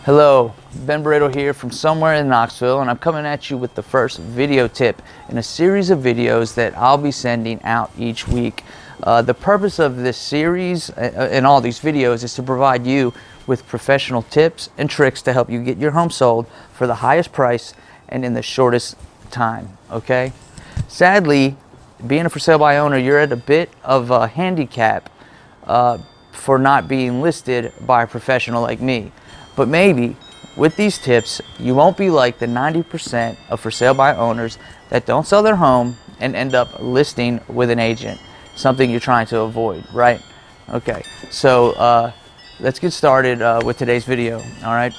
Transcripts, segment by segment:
Hello, benbarredo here from somewhere in Knoxville, and I'm coming at you with the first video tip in a series of videos that I'll be sending out each week. The purpose of this series and all these videos is to provide you with professional tips and tricks to help you get your home sold for the highest price and in the shortest time, okay? Sadly, being a for sale by owner, you're at a bit of a handicap for not being listed by a professional like me. But maybe with these tips, you won't be like the 90% of for sale by owners that don't sell their home and end up listing with an agent, something you're trying to avoid, right? Okay, so let's get started with today's video, all right?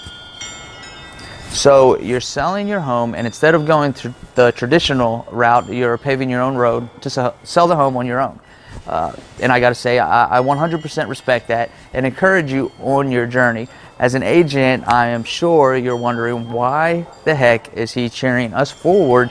So you're selling your home, and instead of going through the traditional route, you're paving your own road to sell the home on your own. And I gotta say, I 100% respect that and encourage you on your journey. As an agent, I am sure you're wondering, why the heck is he cheering us forward?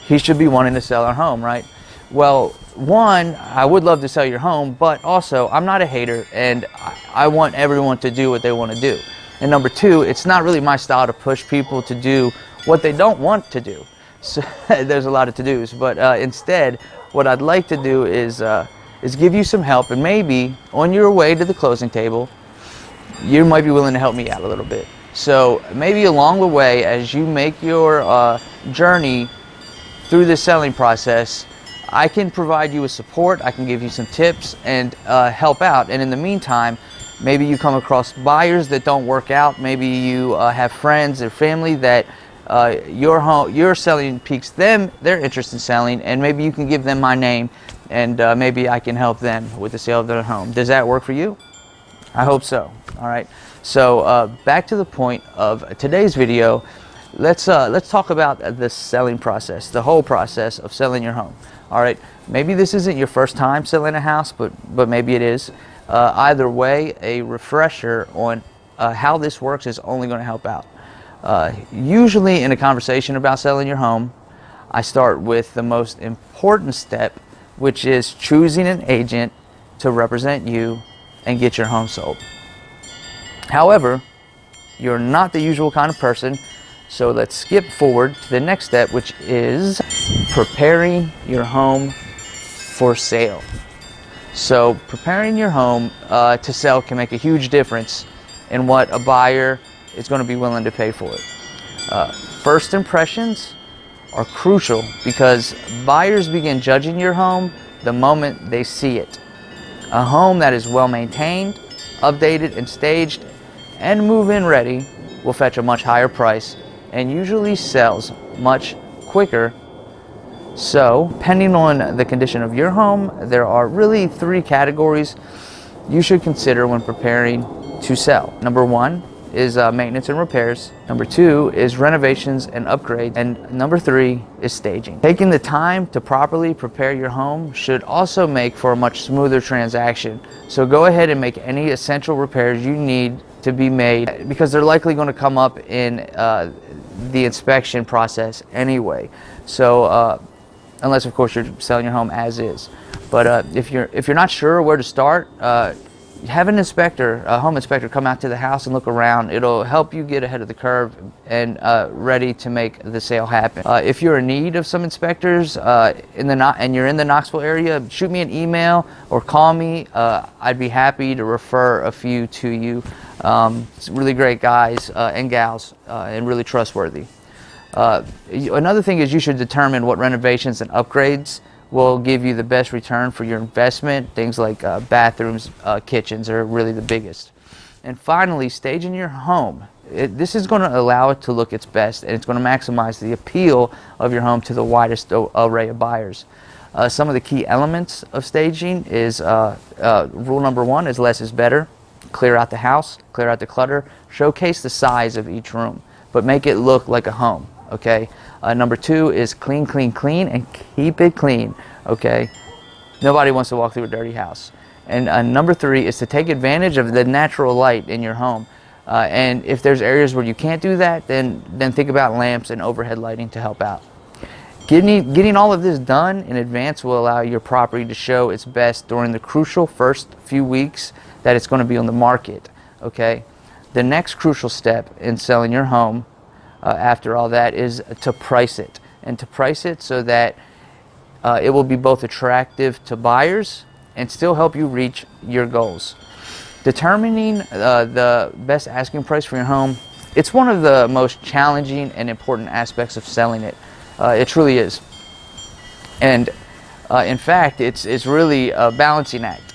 He should be wanting to sell our home, right? Well, one, I would love to sell your home, but also I'm not a hater, and I want everyone to do what they want to do. And number two, it's not really my style to push people to do what they don't want to do. So there's a lot of to-dos, but instead, what I'd like to do is give you some help, and maybe on your way to the closing table, you might be willing to help me out a little bit. So maybe along the way, as you make your journey through the selling process, I can provide you with support, I can give you some tips and help out. And in the meantime, maybe you come across buyers that don't work out, maybe you have friends or family that your selling piques their interest in selling, and maybe you can give them my name, and maybe I can help them with the sale of their home. Does that work for you? I hope so. All right. So back to the point of today's video. Let's talk about the selling process, the whole process of selling your home. All right. Maybe this isn't your first time selling a house, but maybe it is. Either way, a refresher on how this works is only going to help out. Usually, in a conversation about selling your home, I start with the most important step, which is choosing an agent to represent you and get your home sold. However, you're not the usual kind of person, so let's skip forward to the next step, which is preparing your home for sale. So preparing your home to sell can make a huge difference in what a buyer is going to be willing to pay for it. First impressions are crucial because buyers begin judging your home the moment they see it. A home that is well maintained, updated and staged, and move-in ready will fetch a much higher price and usually sells much quicker. So, depending on the condition of your home, there are really three categories you should consider when preparing to sell. Number one is maintenance and repairs. Number two is renovations and upgrades. And number three is staging. Taking the time to properly prepare your home should also make for a much smoother transaction. So go ahead and make any essential repairs you need to be made, because they're likely going to come up in the inspection process anyway. So unless of course you're selling your home as is. But if you're not sure where to start, have an inspector, a home inspector, come out to the house and look around. It'll help you get ahead of the curve and ready to make the sale happen. If you're in need of some inspectors and you're in the Knoxville area, shoot me an email or call me. I'd be happy to refer a few to you. It's really great guys and gals and really trustworthy. Another thing is you should determine what renovations and upgrades will give you the best return for your investment. Things like bathrooms, kitchens are really the biggest. And finally, staging your home. This is going to allow it to look its best, and it's going to maximize the appeal of your home to the widest array of buyers. Some of the key elements of staging is rule number one is less is better. Clear out the house, clear out the clutter, showcase the size of each room, but make it look like a home. Okay. Number two is clean, clean, clean, and keep it clean. Okay. Nobody wants to walk through a dirty house. And number three is to take advantage of the natural light in your home. And if there's areas where you can't do that, then think about lamps and overhead lighting to help out. Getting all of this done in advance will allow your property to show its best during the crucial first few weeks that it's going to be on the market. Okay. The next crucial step in selling your home after all that is to price it, and to price it so that it will be both attractive to buyers and still help you reach your goals. Determining the best asking price for your home, it's one of the most challenging and important aspects of selling it. It truly is. And in fact, it's really a balancing act.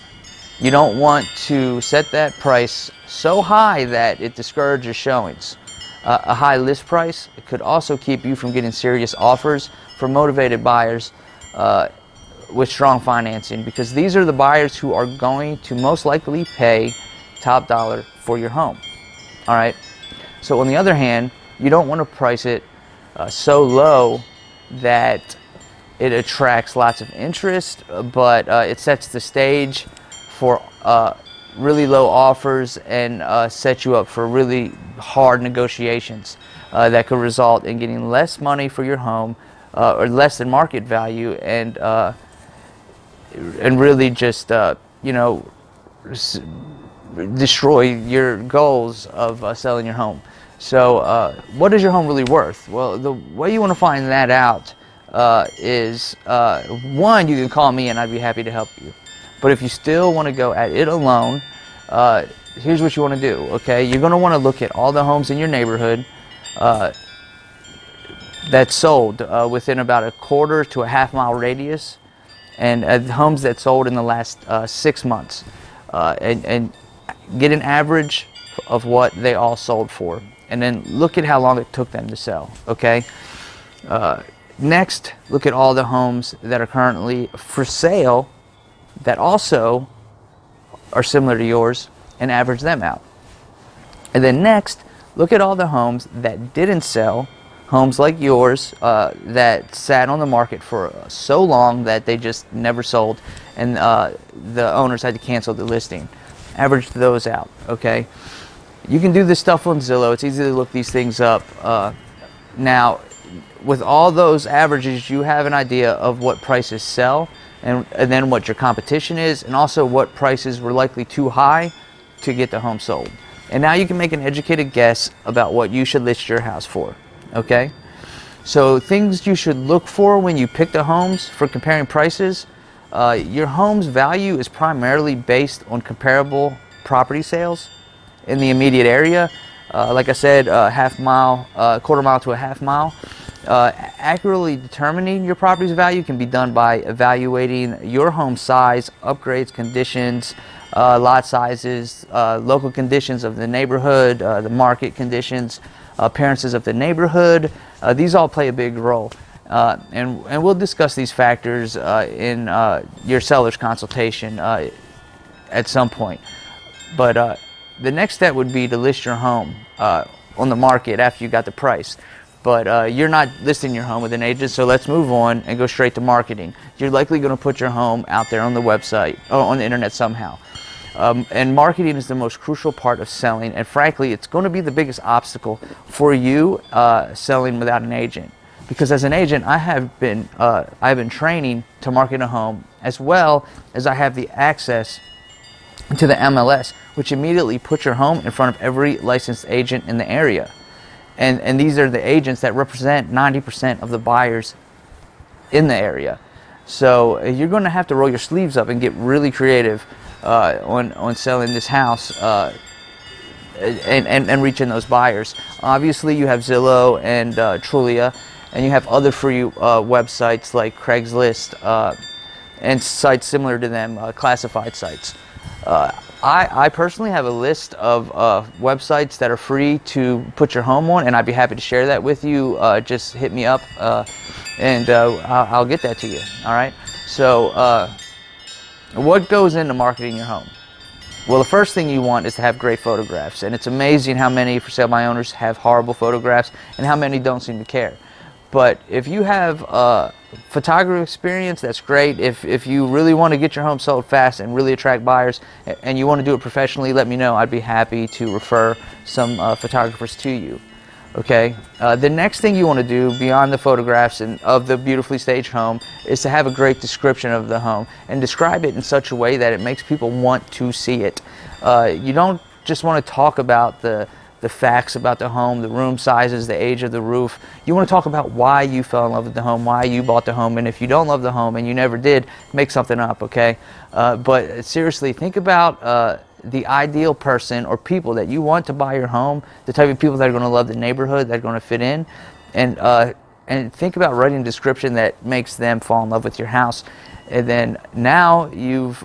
You don't want to set that price so high that it discourages showings. A high list price could also keep you from getting serious offers from motivated buyers with strong financing, because these are the buyers who are going to most likely pay top dollar for your home. All right. So on the other hand, you don't want to price it so low that it attracts lots of interest, but it sets the stage for really low offers and set you up for really hard negotiations that could result in getting less money for your home or less than market value, and really just destroy your goals of selling your home. So what is your home really worth? Well, the way you want to find that out is one, you can call me and I'd be happy to help you. But if you still want to go at it alone, here's what you want to do, okay? You're going to want to look at all the homes in your neighborhood that sold within about a quarter to a half-mile radius, and homes that sold in the last 6 months, and get an average of what they all sold for, and then look at how long it took them to sell, okay? Next, look at all the homes that are currently for sale that also are similar to yours and average them out. And then next, look at all the homes that didn't sell, homes like yours that sat on the market for so long that they just never sold, and the owners had to cancel the listing. Average those out, okay? You can do this stuff on Zillow. It's easy to look these things up. Now, with all those averages, you have an idea of what prices sell, and then what your competition is, and also what prices were likely too high to get the home sold. And now you can make an educated guess about what you should list your house for, okay? So things you should look for when you pick the homes for comparing prices. Your home's value is primarily based on comparable property sales in the immediate area. Like I said, quarter mile to a half mile. Accurately determining your property's value can be done by evaluating your home size, upgrades, conditions, lot sizes, local conditions of the neighborhood, the market conditions, appearances of the neighborhood. These all play a big role. And we'll discuss these factors in your seller's consultation at some point. But the next step would be to list your home on the market after you got the price. But you're not listing your home with an agent, so let's move on and go straight to marketing. You're likely going to put your home out there on the website or on the internet somehow. And marketing is the most crucial part of selling, and frankly, it's going to be the biggest obstacle for you selling without an agent. Because as an agent, I've been training to market a home, as well as I have the access to the MLS, which immediately puts your home in front of every licensed agent in the area. And these are the agents that represent 90% of the buyers in the area. So you're going to have to roll your sleeves up and get really creative on selling this house and reaching those buyers. Obviously, you have Zillow and Trulia, and you have other free websites like Craigslist and sites similar to them, classified sites. I personally have a list of websites that are free to put your home on, and I'd be happy to share that with you. Just hit me up and I'll get that to you. All right. So what goes into marketing your home? Well, the first thing you want is to have great photographs, and it's amazing how many for sale by owners have horrible photographs and how many don't seem to care. But if you have photography experience, that's great. If you really want to get your home sold fast and really attract buyers, and you want to do it professionally, let me know. I'd be happy to refer some photographers to you. Okay. The next thing you want to do beyond the photographs and of the beautifully staged home is to have a great description of the home and describe it in such a way that it makes people want to see it. You don't just want to talk about the facts about the home, the room sizes, the age of the roof. You want to talk about why you fell in love with the home, why you bought the home, and if you don't love the home and you never did, make something up, okay? But seriously, think about the ideal person or people that you want to buy your home, the type of people that are going to love the neighborhood, that are going to fit in, and think about writing a description that makes them fall in love with your house. And then now you've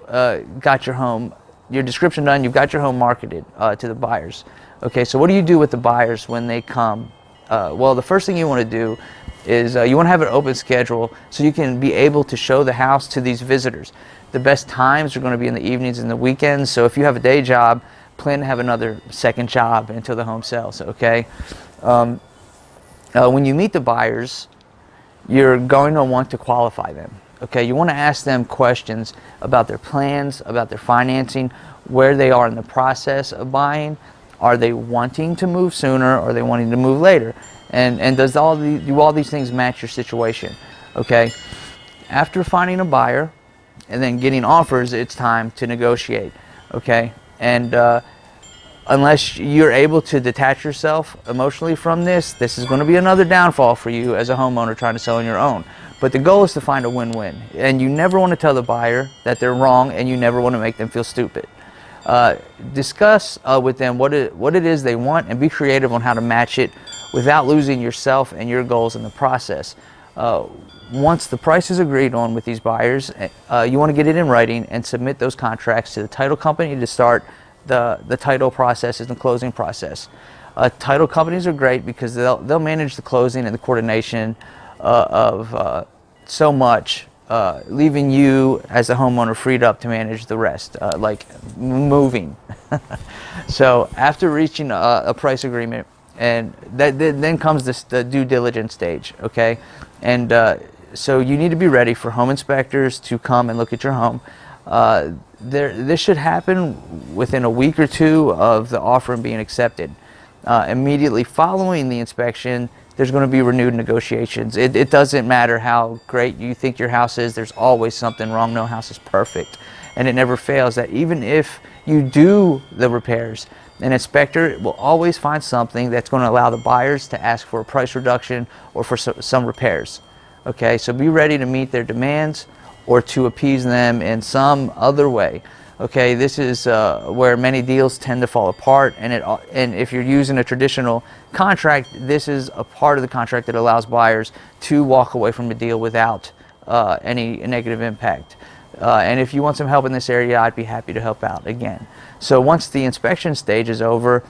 got your description done, you've got your home marketed to the buyers. Okay, so what do you do with the buyers when they come? Well, the first thing you want to do is you want to have an open schedule so you can be able to show the house to these visitors. The best times are going to be in the evenings and the weekends, so if you have a day job, plan to have another second job until the home sells, okay? When you meet the buyers, you're going to want to qualify them. Okay, you want to ask them questions about their plans, about their financing, where they are in the process of buying. Are they wanting to move sooner, or are they wanting to move later? And do all these things match your situation? Okay, after finding a buyer and then getting offers, it's time to negotiate. Okay, and unless you're able to detach yourself emotionally from this is going to be another downfall for you as a homeowner trying to sell on your own. But the goal is to find a win-win, and you never want to tell the buyer that they're wrong, and you never want to make them feel stupid. Discuss with them what it is they want, and be creative on how to match it without losing yourself and your goals in the process. Once the price is agreed on with these buyers, you want to get it in writing and submit those contracts to the title company to start the title process and the closing process. Title companies are great because they'll manage the closing and the coordination of so much, leaving you as a homeowner freed up to manage the rest, like moving. So after reaching a price agreement, and then comes the due diligence stage, okay? And so you need to be ready for home inspectors to come and look at your home. This should happen within a week or two of the offer being accepted. Immediately following the inspection, there's going to be renewed negotiations. It doesn't matter how great you think your house is, there's always something wrong. No house is perfect. And it never fails that even if you do the repairs, an inspector will always find something that's going to allow the buyers to ask for a price reduction or for some repairs. Okay, so be ready to meet their demands or to appease them in some other way. Okay, this is where many deals tend to fall apart, and if you're using a traditional contract, this is a part of the contract that allows buyers to walk away from the deal without any negative impact. And if you want some help in this area, I'd be happy to help out again. So once the inspection stage is over,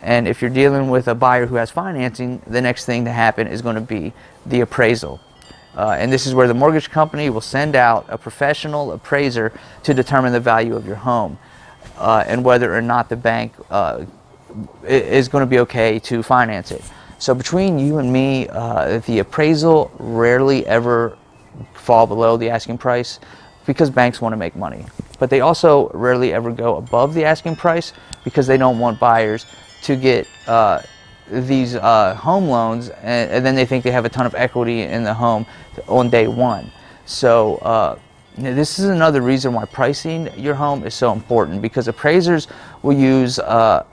and if you're dealing with a buyer who has financing, the next thing to happen is going to be the appraisal. And this is where the mortgage company will send out a professional appraiser to determine the value of your home and whether or not the bank is going to be okay to finance it. So between you and me, the appraisal rarely ever fall below the asking price because banks want to make money. But they also rarely ever go above the asking price because they don't want buyers to get these home loans and then they think they have a ton of equity in the home on day one. So this is another reason why pricing your home is so important, because appraisers will use a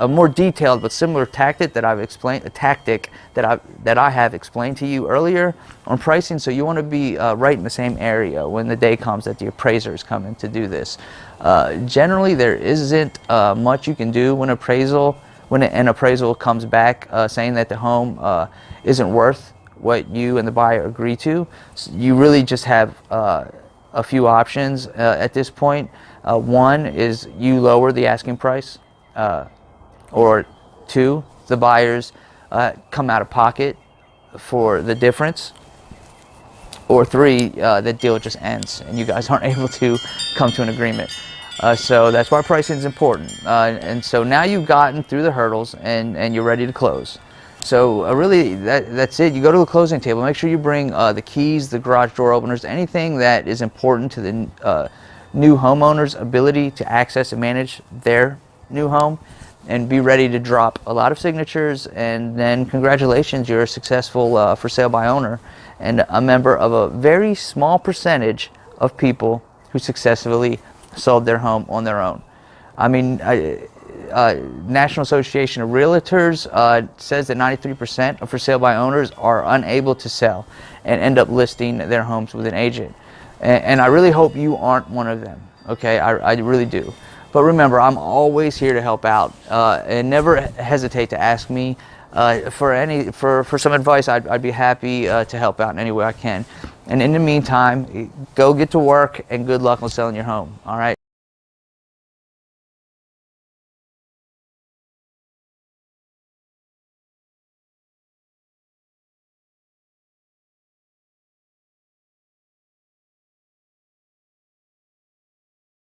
more detailed but similar tactic that I've explained, that I have explained to you earlier on pricing. So you want to be right in the same area when the day comes that the appraiser is coming to do this. Generally, there isn't much you can do when an appraisal comes back saying that the home isn't worth what you and the buyer agree to. So you really just have a few options at this point. One is you lower the asking price, or two, the buyers come out of pocket for the difference, or three, the deal just ends and you guys aren't able to come to an agreement. So that's why pricing is important. And so now you've gotten through the hurdles and you're ready to close. So really, that's it. You go to the closing table. Make sure you bring the keys, the garage door openers, anything that is important to the new homeowner's ability to access and manage their new home, and be ready to drop a lot of signatures. And then congratulations, you're a successful for sale by owner and a member of a very small percentage of people who successfully sold their home on their own. I mean, National Association of Realtors says that 93% of for sale by owners are unable to sell and end up listing their homes with an agent. And I really hope you aren't one of them, okay? I really do. But remember, I'm always here to help out, and never hesitate to ask me for some advice. I'd be happy to help out in any way I can. And in the meantime, go get to work and good luck on selling your home, all right?